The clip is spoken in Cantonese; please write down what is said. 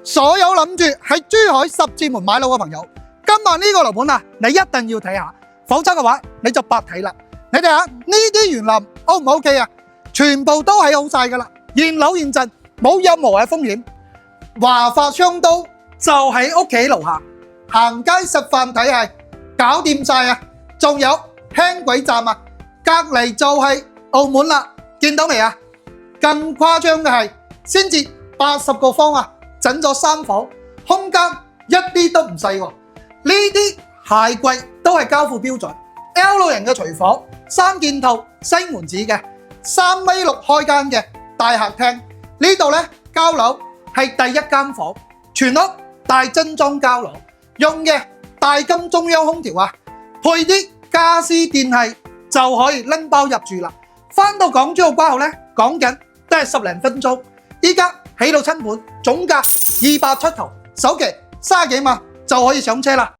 所有諗住喺珠海十字門買樓嘅朋友，今晚呢個樓盤啊，你一定要睇下，否則嘅話你就白睇啦。你睇下呢啲園林 O 唔 OK 啊？全部都係好晒噶啦，現樓現陣，冇任何嘅風險。華發商都就喺屋企樓下，行街食飯睇戲，搞掂晒啊！仲有輕軌站啊，隔離就係澳門啦，見到未啊？更誇張嘅係，先至80個方啊，整咗3房，空間一啲都唔細喎。呢啲鞋櫃都係交付標準 ，L 型嘅廚房，3件套西門子嘅，3.6米開間嘅大客廳。呢度咧交樓係第一間房，全屋大精裝交樓，用嘅大金中央空調啊，配啲家私電器就可以拎包入住啦。翻到港珠澳關口咧，講緊都係10零分鐘。依家起到親盤，總價200出頭，首期30幾萬就可以上車啦。